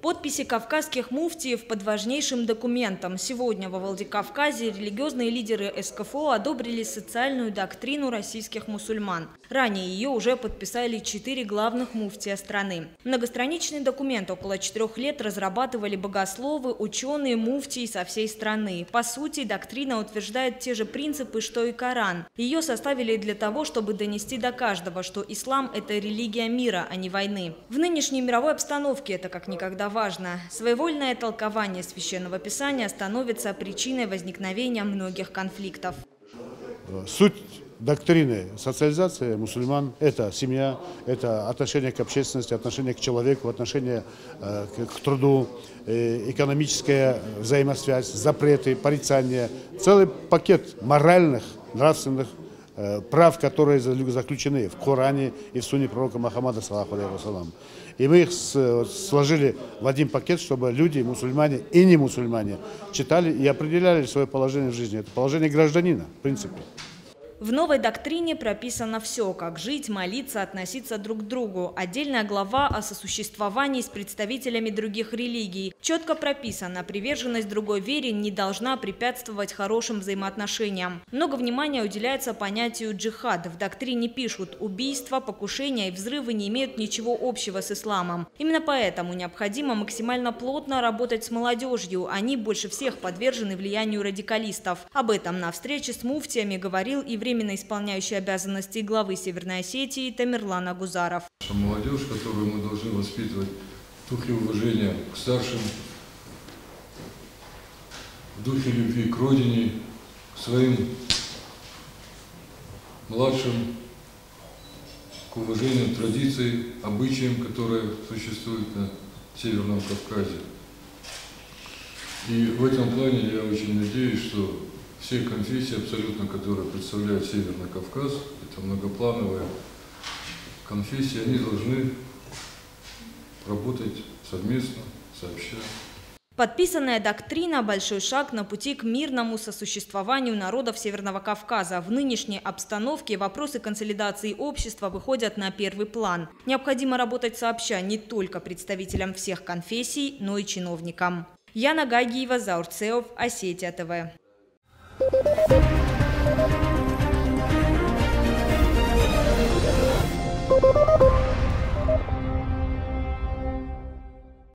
Подписи кавказских муфтиев под важнейшим документом. Сегодня во Владикавказе религиозные лидеры СКФО одобрили социальную доктрину российских мусульман. Ранее ее уже подписали 4 главных муфтия страны. Многостраничный документ около 4 лет разрабатывали богословы, ученые, муфтии со всей страны. По сути, доктрина утверждает те же принципы, что и Коран. Ее составили для того, чтобы донести до каждого, что ислам – это религия мира, а не войны. В нынешней мировой обстановке это как никогда важно. Своевольное толкование священного писания становится причиной возникновения многих конфликтов. Суть доктрины социализации мусульман – это семья, это отношение к общественности, отношение к человеку, отношение к труду, экономическая взаимосвязь, запреты, порицания. Целый пакет моральных, нравственных прав, которые заключены в Коране и в Сунне пророка Мухаммада, саллаллаху алейхи вассалям. И мы их сложили в один пакет, чтобы люди, мусульмане и не мусульмане, читали и определяли свое положение в жизни. Это положение гражданина, в принципе. В новой доктрине прописано все, как жить, молиться, относиться друг к другу. Отдельная глава о сосуществовании с представителями других религий. Четко прописано, приверженность другой вере не должна препятствовать хорошим взаимоотношениям. Много внимания уделяется понятию джихад. В доктрине пишут, убийства, покушения и взрывы не имеют ничего общего с исламом. Именно поэтому необходимо максимально плотно работать с молодежью. Они больше всех подвержены влиянию радикалистов. Об этом на встрече с муфтиями говорил и временно исполняющий обязанности главы Северной Осетии Тамерлан Агузаров. Молодежь, которую мы должны воспитывать в духе уважения к старшим, в духе любви к родине, к своим младшим, к уважению к традициям, обычаям, которые существуют на Северном Кавказе. И в этом плане я очень надеюсь, что все конфессии, абсолютно, которые представляют Северный Кавказ, это многоплановые конфессии, они должны работать совместно, сообща. Подписанная доктрина – большой шаг на пути к мирному сосуществованию народов Северного Кавказа. В нынешней обстановке вопросы консолидации общества выходят на первый план. Необходимо работать сообща не только представителям всех конфессий, но и чиновникам. Яна Гагиева, Заур Цеов, Осетия ТВ. Thank you.